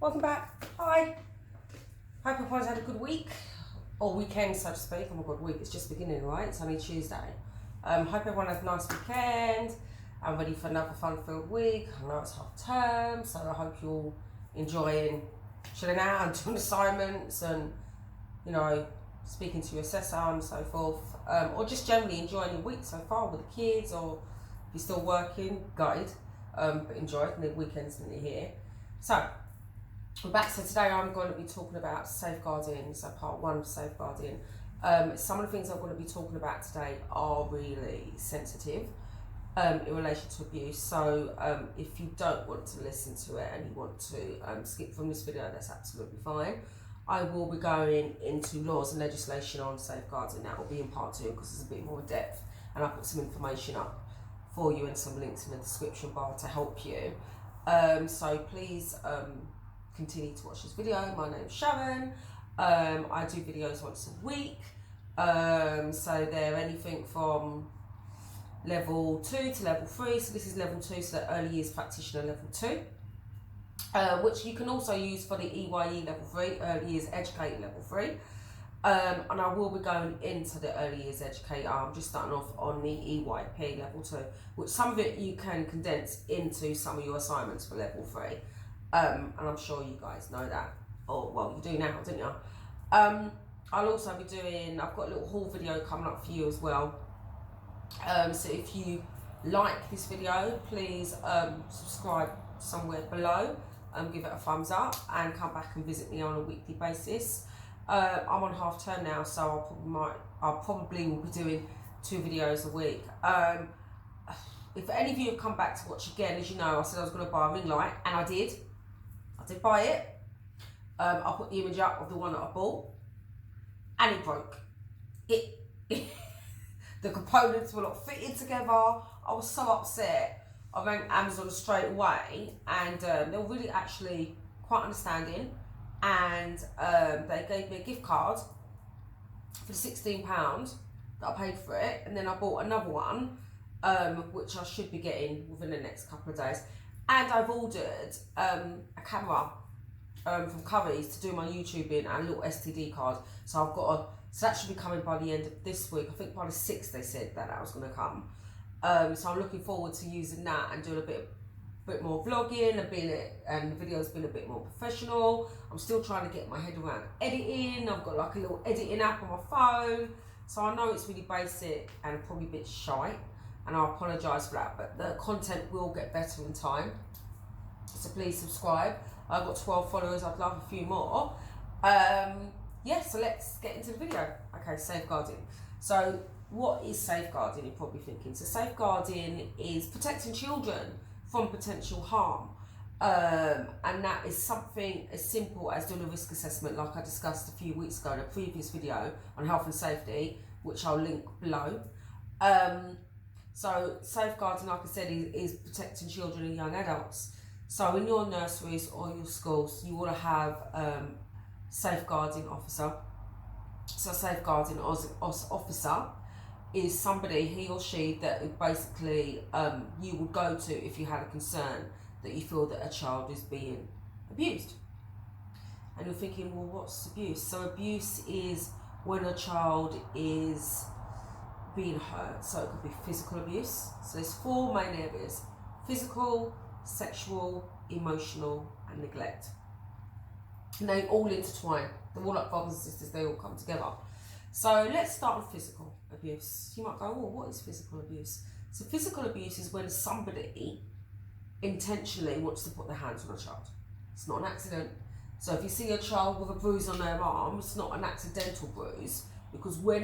Welcome back. Hi. Hope everyone's had a good week, or weekend, so to speak. Oh my god, week, it's just beginning, right? It's only Tuesday. Hope everyone has a nice weekend. I'm ready for another fun-filled week. I know it's half term, so I hope you're all enjoying chilling out and doing assignments and, you know, speaking to your assessor and so forth. Or just generally enjoying your week so far with the kids, or if you're still working, gutted, but enjoy it, and the weekend's nearly here. So, we're back. So today I'm going to be talking about safeguarding, so part one of safeguarding. Some of the things I'm going to be talking about today are really sensitive in relation to abuse. So if you don't want to listen to it and you want to skip from this video, that's absolutely fine. I will be going into laws and legislation on safeguarding. That will be in part two because it's a bit more in depth, and I'll put some information up for you and some links in the description bar to help you. So please continue to watch this video. My name's Sharon. I do videos once a week. So they're anything from level 2 to level 3. So this is level 2, so the early years practitioner level 2. Which you can also use for the EYE level 3, early years educator level 3. And I will be going into the early years educator. I'm just starting off on the EYP level 2, which some of it you can condense into some of your assignments for level 3. And I'm sure you guys know that, or well, you do now, don't you? I'll also be doing, I've got a little haul video coming up for you as well. So if you like this video, please subscribe somewhere below, give it a thumbs up, and come back and visit me on a weekly basis. I'm on half term now, so I'll probably will be doing 2 videos a week. If any of you have come back to watch again, as you know, I said I was going to buy a ring light, and I did buy it. I'll put the image up of the one that I bought, and it broke. The components were not fitted together. I was so upset. I rang Amazon straight away, and they were really actually quite understanding, and they gave me a gift card for £16 that I paid for it, and then I bought another one, which I should be getting within the next couple of days. And I've ordered a camera from Curry's to do my YouTubing, and a little STD card. So I've got so that should be coming by the end of this week. I think by the 6th they said that was going to come. So I'm looking forward to using that and doing a bit more vlogging and the video's been a bit more professional. I'm still trying to get my head around editing. I've got like a little editing app on my phone. So I know it's really basic and probably a bit shy, and I apologise for that, but the content will get better in time. So please subscribe. I've got 12 followers. I'd love a few more. Yeah, so let's get into the video. Okay, safeguarding. So what is safeguarding, you're probably thinking? So safeguarding is protecting children from potential harm. And that is something as simple as doing a risk assessment, like I discussed a few weeks ago in a previous video on health and safety, which I'll link below. So safeguarding, like I said, is protecting children and young adults. So in your nurseries or your schools, you want to have safeguarding officer. So safeguarding officer is somebody, he or she, that basically you would go to if you had a concern that you feel that a child is being abused. And you're thinking, well, what's abuse? So abuse is when a child is being hurt. So it could be physical abuse. So there's 4 main areas: physical, sexual, emotional, and neglect. And they all intertwine. They're all like brothers and sisters, they all come together. So let's start with physical abuse. You might go, well, what is physical abuse? So physical abuse is when somebody intentionally wants to put their hands on a child. It's not an accident. So if you see a child with a bruise on their arm, it's not an accidental bruise, because when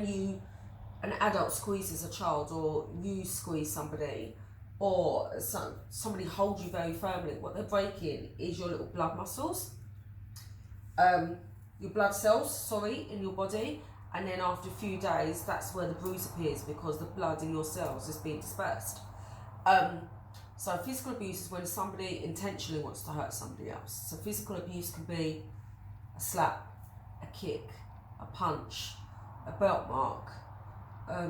an adult squeezes a child, or you squeeze somebody, or somebody holds you very firmly, what they're breaking is your little blood muscles, your blood cells, in your body. And then after a few days, that's where the bruise appears, because the blood in your cells is being dispersed. So physical abuse is when somebody intentionally wants to hurt somebody else. So physical abuse can be a slap, a kick, a punch, a belt mark,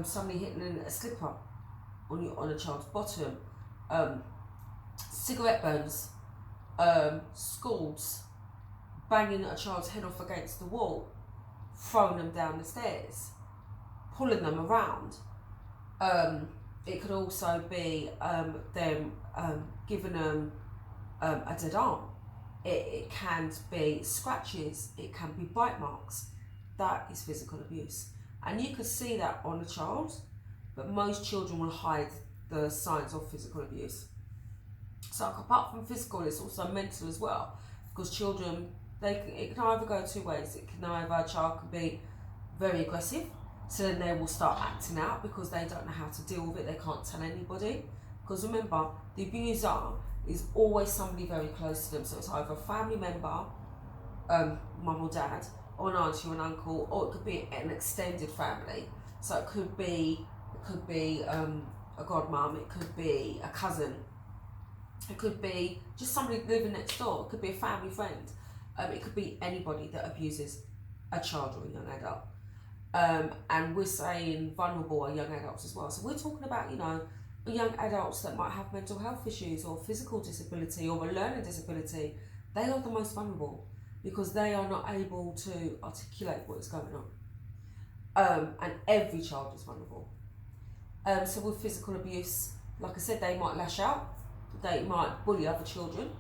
somebody hitting a slipper on a child's bottom, cigarette burns, scalds, banging a child's head off against the wall, throwing them down the stairs, pulling them around. It could also be them giving them a dead arm. It can be scratches, it can be bite marks. That is physical abuse. And you can see that on a child, but most children will hide the signs of physical abuse. So apart from physical, it's also mental as well, because children, it can either go two ways. It can either, a child can be very aggressive, so then they will start acting out because they don't know how to deal with it, they can't tell anybody. Because remember, the abuser is always somebody very close to them, so it's either a family member, mum or dad, or an auntie or an uncle, or it could be an extended family. So it could be a godmum, it could be a cousin, it could be just somebody living next door, it could be a family friend, it could be anybody that abuses a child or a young adult. And we're saying vulnerable are young adults as well. So we're talking about, young adults that might have mental health issues or physical disability or a learning disability. They are the most vulnerable because they are not able to articulate what is going on. And every child is vulnerable. So with physical abuse, like I said, they might lash out, they might bully other children,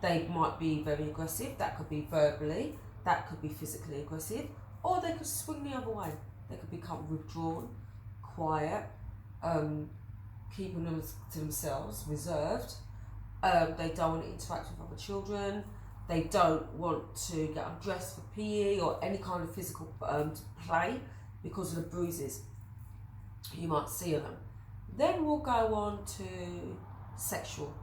they might be very aggressive, that could be verbally, that could be physically aggressive, or they could swing the other way. They could become withdrawn, quiet, keeping them to themselves, reserved. They don't want to interact with other children. They don't want to get undressed for PE or any kind of physical play because of the bruises you might see on them. Then we'll go on to sexual.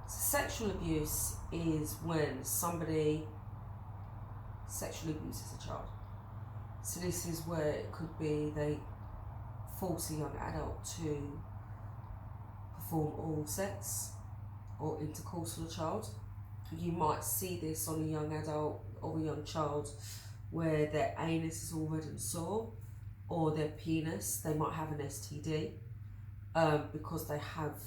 So sexual abuse is when somebody sexually abuses a child. So this is where it could be they force a young adult to perform oral sex or intercourse with a child. You might see this on a young adult or a young child where their anus is all red and sore, or their penis, they might have an STD because they have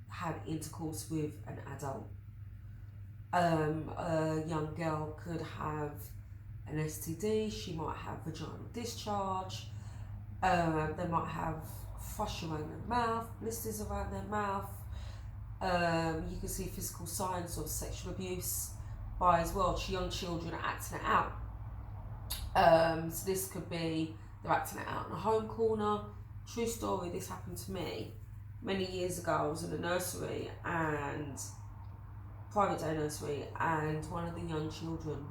had intercourse with an adult. A young girl could have an STD, she might have vaginal discharge, they might have thrush around their mouth, blisters around their mouth. You can see physical signs of sexual abuse by as well young children acting it out. So this could be they're acting it out in a home corner. True story, this happened to me many years ago. I was in a nursery, and private day nursery, and one of the young children,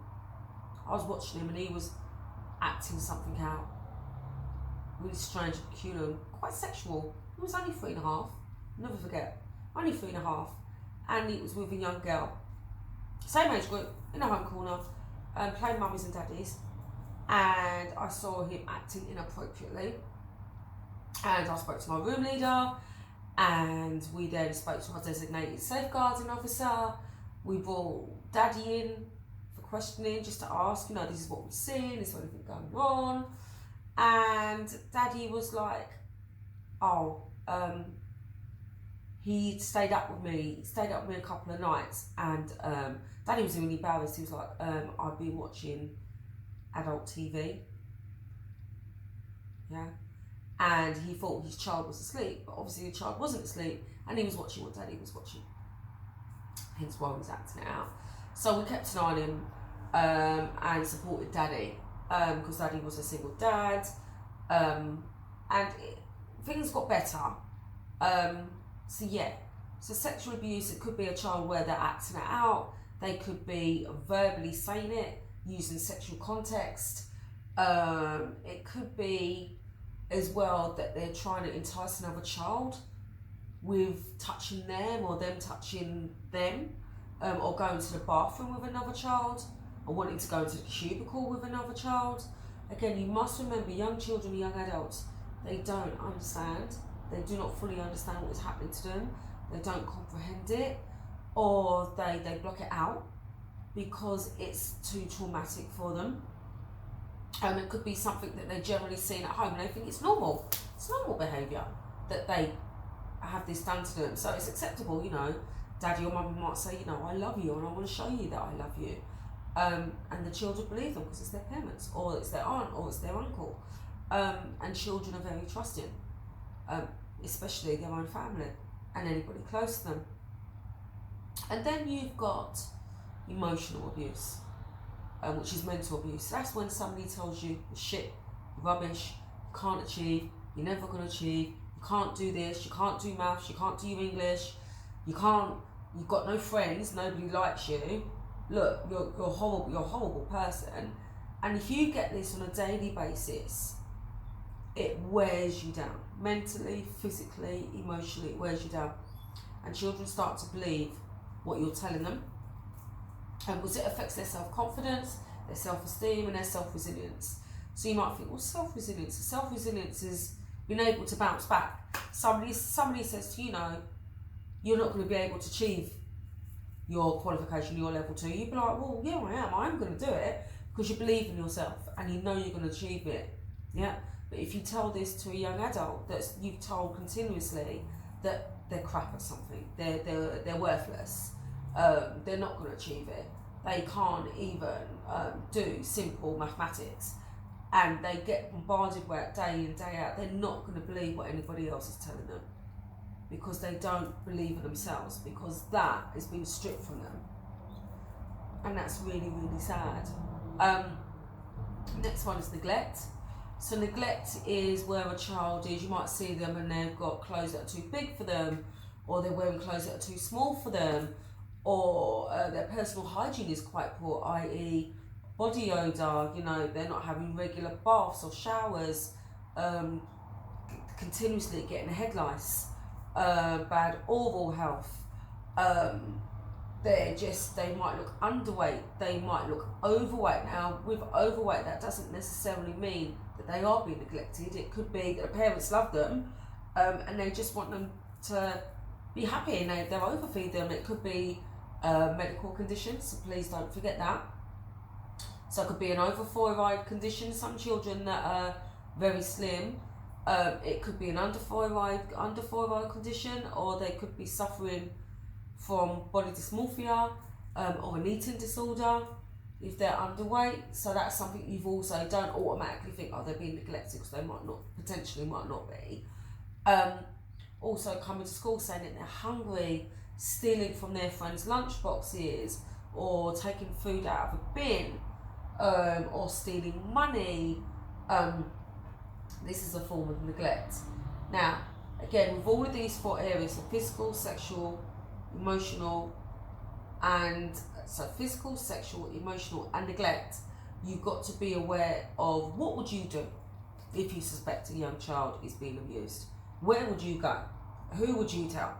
I was watching him and he was acting something out really strange, peculiar, quite sexual. He was only 3.5, I'll never forget, only 3.5, and he was with a young girl, same age group, in a home corner, playing mummies and daddies, and I saw him acting inappropriately, and I spoke to my room leader, and we then spoke to our designated safeguarding officer. We brought daddy in for questioning, just to ask, this is what we've seen, is there anything going on? And daddy was like, he stayed up with me a couple of nights, and daddy was really embarrassed. He was like, I've been watching adult TV, yeah, and he thought his child was asleep, but obviously the child wasn't asleep, and he was watching what daddy was watching, hence why he was acting it out. So we kept an eye on him and supported daddy, because daddy was a single dad, and things got better. So sexual abuse, it could be a child where they're acting it out, they could be verbally saying it, using sexual context, it could be as well that they're trying to entice another child with touching them, or them touching them, or going to the bathroom with another child, or wanting to go into the cubicle with another child. Again, you must remember, young children, young adults, they don't understand. They do not fully understand what is happening to them. They don't comprehend it, or they block it out because it's too traumatic for them. It could be something that they're generally seeing at home, and they think it's normal. It's normal behaviour that they have this done to them. So it's acceptable, Daddy or mum might say, I love you and I want to show you that I love you. And the children believe them because it's their parents, or it's their aunt, or it's their uncle. And children are very trusting, especially their own family and anybody close to them. And then you've got emotional abuse, which is mental abuse. That's when somebody tells you shit, rubbish, you can't achieve, you're never going to achieve, you can't do this, you can't do maths, you can't do English, you've got no friends, nobody likes you, look, you're horrible, you're a horrible person. And if you get this on a daily basis, it wears you down. Mentally, physically, emotionally, it wears you down. And children start to believe what you're telling them. And because it affects their self-confidence, their self-esteem, and their self-resilience. So you might think, well, self-resilience. Self-resilience is being able to bounce back. Somebody says to you, you're not going to be able to achieve your qualification, your level 2. You'd be like, well, yeah, I am. I'm going to do it, because you believe in yourself and you know you're going to achieve it. Yeah. But if you tell this to a young adult that you've told continuously that they're crap at something, they're worthless, they're not going to achieve it, they can't even do simple mathematics, and they get bombarded with it day in, day out, they're not going to believe what anybody else is telling them, because they don't believe in themselves, because that is being stripped from them. And that's really, really sad. Next one is neglect. So neglect is where a child is, you might see them and they've got clothes that are too big for them, or they're wearing clothes that are too small for them, or their personal hygiene is quite poor, i.e. body odour, they're not having regular baths or showers, continuously getting head lice, bad oral health, they might look underweight, they might look overweight. Now, with overweight, that doesn't necessarily mean that they are being neglected. It could be that the parents love them, and they just want them to be happy, and they'll overfeed them. It could be medical conditions, so please don't forget that. So it could be an overthyroid condition, some children that are very slim. It could be an underthyroid condition, or they could be suffering from body dysmorphia, or an eating disorder if they're underweight. So that's something you've also, don't automatically think, they're being neglected, because they potentially might not be. Also coming to school saying that they're hungry, stealing from their friends' lunch boxes, or taking food out of a bin, or stealing money. This is a form of neglect. Now, again, with all of these 4 areas, so physical, sexual, emotional, and neglect, you've got to be aware of what would you do if you suspect a young child is being abused. Where would you go? Who would you tell?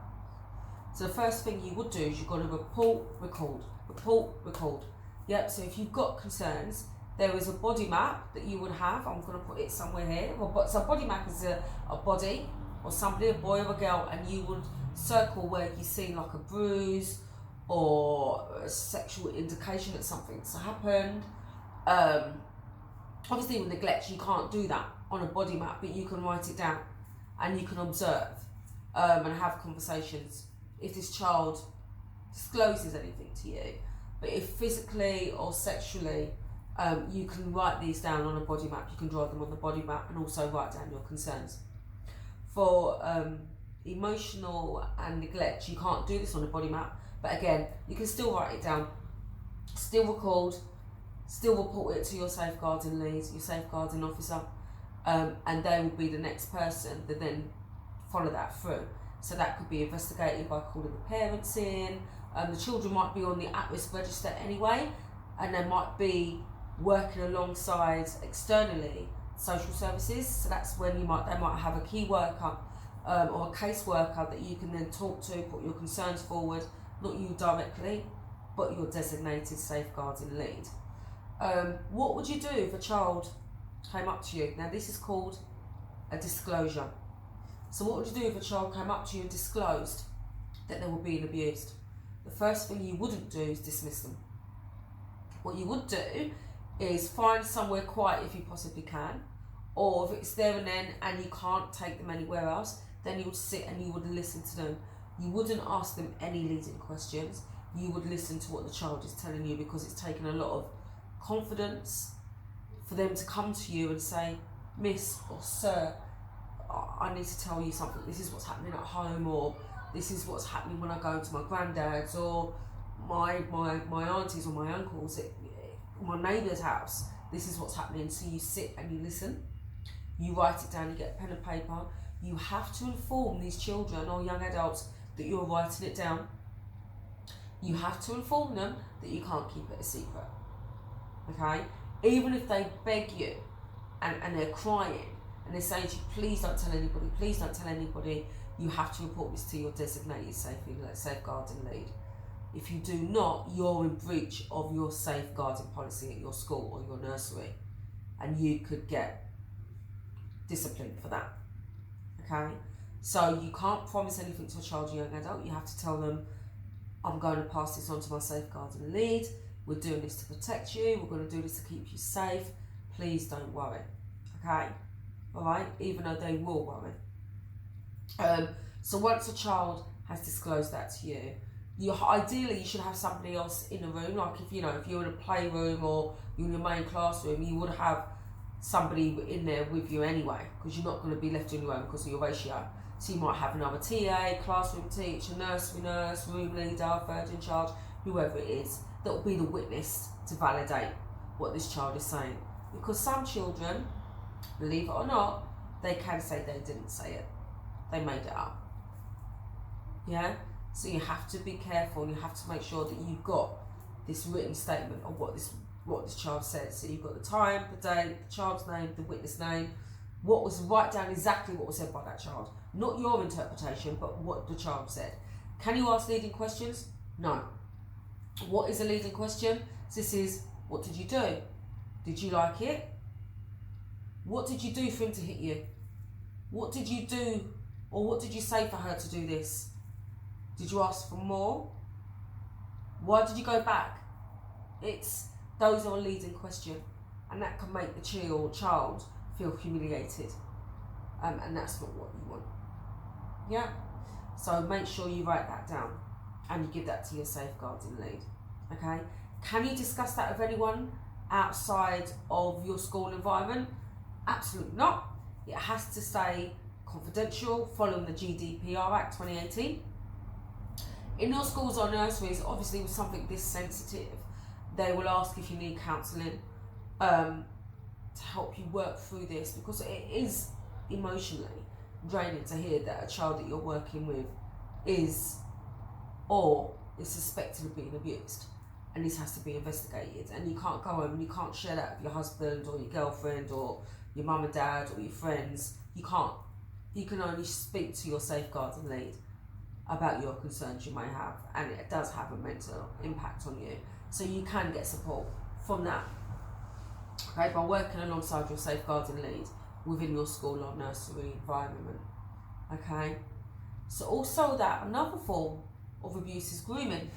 So the first thing you would do is you've got to report, record. Yep, so if you've got concerns, there is a body map that you would have. I'm going to put it somewhere here. So a body map is a body, or somebody, a boy or a girl, and you would circle where you see like a bruise or a sexual indication that something's happened. Obviously with neglect you can't do that on a body map, but you can write it down and you can observe and have conversations if this child discloses anything to you. But if physically or sexually, you can write these down on a body map. You can draw them on the body map and also write down your concerns. For emotional and neglect, you can't do this on a body map, but again, you can still write it down, still record, still report it to your safeguarding lead, your safeguarding officer, and they will be the next person that then follow that through. So that could be investigated by calling the parents in. The children might be on the at-risk register anyway, and they might be working alongside externally social services. So that's when they might have a key worker or a case worker that you can then talk to, put your concerns forward, not you directly, but your designated safeguarding lead. What would you do if a child came up to you? Now this is called a disclosure. So what would you do if a child came up to you and disclosed that they were being abused? The first thing you wouldn't do is dismiss them. What you would do is find somewhere quiet if you possibly can, or if it's there and then and you can't take them anywhere else, then you would sit and you would listen to them. You wouldn't ask them any leading questions. You would listen to what the child is telling you, because it's taken a lot of confidence for them to come to you and say, Miss or Sir, I need to tell you something. This is what's happening at home, or this is what's happening when I go to my granddad's or my aunties or my uncles at my neighbour's house. This is what's happening. So you sit and you listen. You write it down. You get a pen and paper. You have to inform these children or young adults that you're writing it down. You have to inform them that you can't keep it a secret. Okay? Even if they beg you and they're crying and they're saying to you, please don't tell anybody, please don't tell anybody, you have to report this to your designated safeguarding lead. If you do not, you're in breach of your safeguarding policy at your school or your nursery, and you could get disciplined for that. Okay? So you can't promise anything to a child or young adult. You have to tell them, I'm going to pass this on to my safeguarding lead. We're doing this to protect you. We're going to do this to keep you safe. Please don't worry. Okay? Alright? Even though they will worry. So once a child has disclosed that to you, ideally you should have somebody else in the room. Like if you're in a playroom or you're in your main classroom, you would have somebody in there with you anyway, because you're not going to be left on your own because of your ratio. So you might have another TA, classroom teacher, nursery nurse, room leader, third in charge, whoever it is, that will be the witness to validate what this child is saying. Because some children, believe it or not, they can say they didn't say it. They made it up. Yeah? So you have to be careful, and you have to make sure that you've got this written statement of what this child said. So you've got the time, the date, the child's name, the witness name, write down exactly what was said by that child. Not your interpretation, but what the child said. Can you ask leading questions? No. What is a leading question? This is, what did you do? Did you like it? What did you do for him to hit you? What did you do, or what did you say for her to do this? Did you ask for more? Why did you go back? Those are a leading question, and that can make the child feel humiliated, and that's not what you want. Yeah? So make sure you write that down and you give that to your safeguarding lead. Okay? Can you discuss that with anyone outside of your school environment? Absolutely not. It has to stay confidential following the GDPR Act 2018. In your schools or nurseries, obviously with something this sensitive, they will ask if you need counselling to help you work through this, because it is emotionally draining to hear that a child that you're working with is suspected of being abused, and this has to be investigated, and you can't go home and you can't share that with your husband or your girlfriend or your mum and dad or your friends. You can't. You can only speak to your safeguarding lead about your concerns you may have, and it does have a mental impact on you, so you can get support from that, okay, by working alongside your safeguarding lead within your school or nursery environment. Okay, so also that another form of abuse is grooming.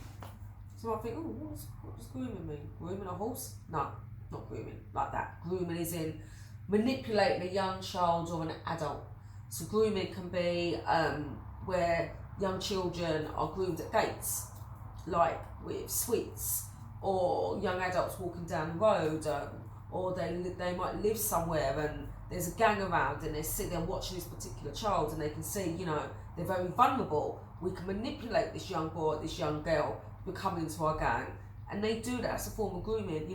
So I think, what does grooming mean? Grooming a horse? No, not grooming like that. Grooming is in manipulating a young child or an adult. So grooming can be where young children are groomed at gates, like with sweets, or young adults walking down the road, or they might live somewhere and there's a gang around and they're sitting there watching this particular child, and they can see, they're very vulnerable. We can manipulate this young boy, this young girl, becoming into our gang, and they do that as a form of grooming.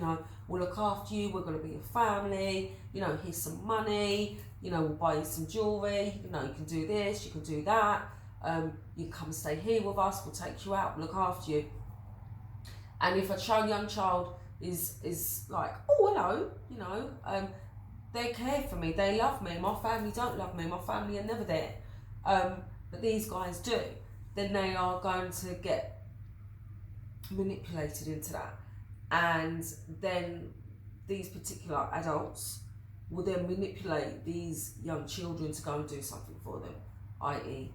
We'll look after you, we're going to be your family, here's some money, we'll buy you some jewellery, you can do this, you can do that, you can come and stay here with us, we'll take you out, we'll look after you. And if a young child is like, oh, hello, they care for me, they love me, my family don't love me, my family are never there, but these guys do, then they are going to get manipulated into that, and then these particular adults will then manipulate these young children to go and do something for them, i.e.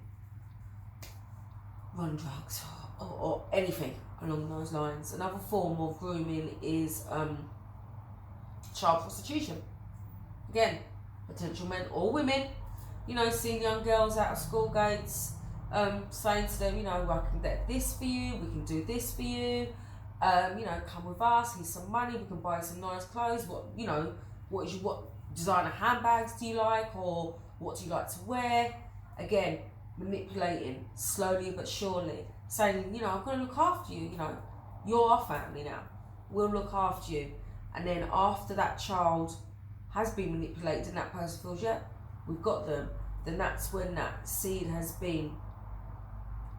run drugs or anything along those lines. Another form of grooming is child prostitution. Again, potential men or women, seeing young girls out of school gates, saying to them, I can get this for you, we can do this for you, come with us, here's some money, we can buy some nice clothes, what designer handbags do you like, or what do you like to wear? Again, manipulating, slowly but surely, saying, I'm going to look after you, you're our family now, we'll look after you. And then after that child has been manipulated and that person feels, yeah, we've got them, then that's when that seed has been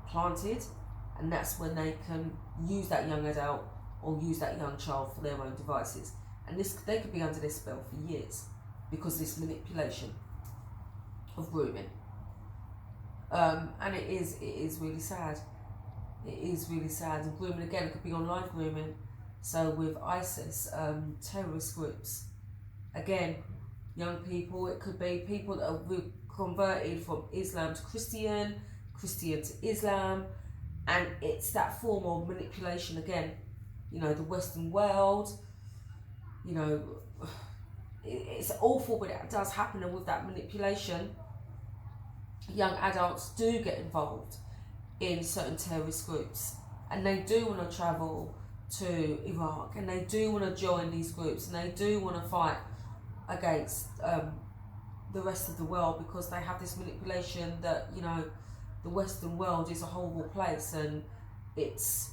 planted, and that's when they can use that young adult or use that young child for their own devices. And they could be under this spell for years because of this manipulation of grooming. And it is really sad. It is really sad. And grooming, again, it could be online grooming. So with ISIS, terrorist groups, again, young people, it could be people that are converted from Islam to Christian to Islam, and it's that form of manipulation again. The Western world, it's awful, but it does happen. And with that manipulation, young adults do get involved in certain terrorist groups, and they do want to travel to Iraq, and they do want to join these groups, and they do want to fight against the rest of the world, because they have this manipulation that the Western world is a horrible place, and it's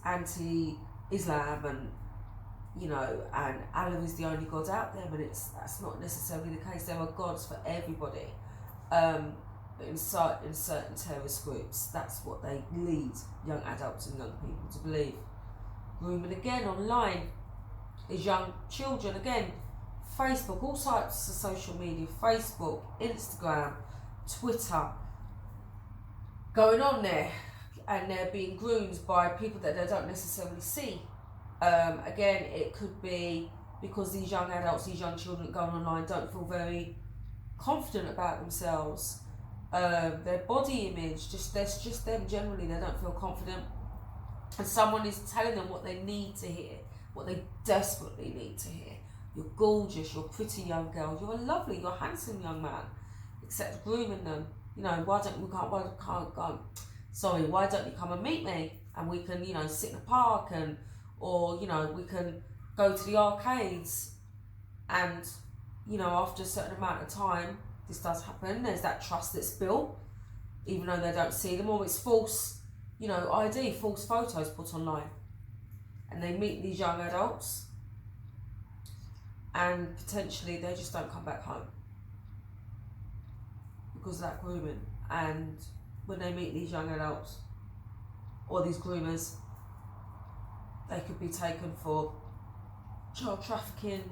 anti-Islam, and and Allah is the only God out there, and that's not necessarily the case. There are gods for everybody, but in certain terrorist groups, that's what they lead young adults and young people to believe. Grooming, again, online is young children, again, Facebook, all types of social media, Facebook, Instagram, Twitter, going on there, and they're being groomed by people that they don't necessarily see. Again, it could be because these young adults, these young children going online don't feel very confident about themselves. Their body image, that's just them generally, they don't feel confident. And someone is telling them what they need to hear, what they desperately need to hear. You're gorgeous, you're a pretty young girl, you're lovely, you're a handsome young man. Except grooming them. Why don't you come and meet me, and we can, sit in a park, or we can go to the arcades, and after a certain amount of time, this does happen. There's that trust that's built, even though they don't see them, or it's false, ID, false photos put online, and they meet these young adults, and potentially they just don't come back home because of that grooming. And when they meet these young adults or these groomers, they could be taken for child trafficking,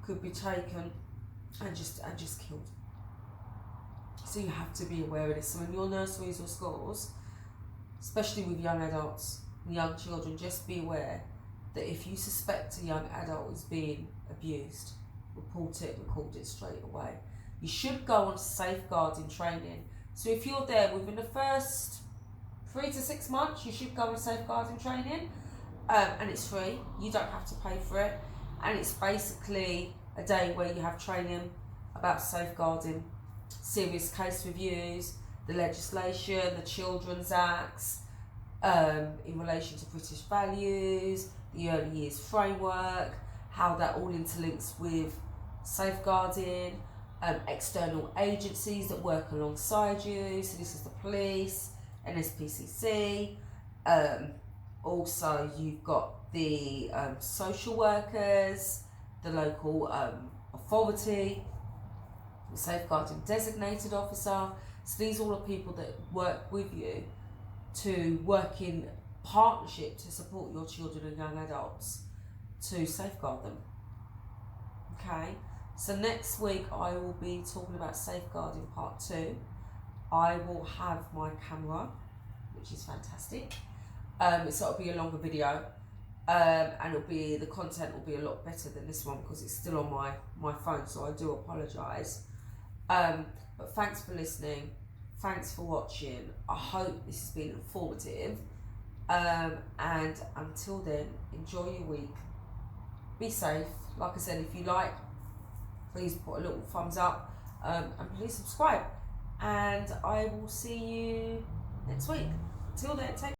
could be taken and just killed. So you have to be aware of this. So in your nurseries or schools, especially with young adults and young children, just be aware that if you suspect a young adult is being abused, report it, record it straight away. You should go on safeguarding training. So if you're there within the first 3 to 6 months, you should go on safeguarding training, and it's free. You don't have to pay for it, and it's basically a day where you have training about safeguarding, serious case reviews, the legislation, the Children's Acts, in relation to British values, the early years framework, how that all interlinks with safeguarding, external agencies that work alongside you. So this is the police, NSPCC. Also, you've got the social workers, the local authority, the safeguarding designated officer. So these are all the people that work with you to work in partnership to support your children and young adults to safeguard them. Okay, so next week I will be talking about safeguarding part 2. I will have my camera, which is fantastic. So it'll be a longer video, and the content will be a lot better than this one because it's still on my phone, so I do apologise. But thanks for listening. Thanks for watching. I hope this has been informative. And until then, enjoy your week. Be safe. Like I said, if you like, please put a little thumbs up, and please subscribe. and I will see you next week. Till then, take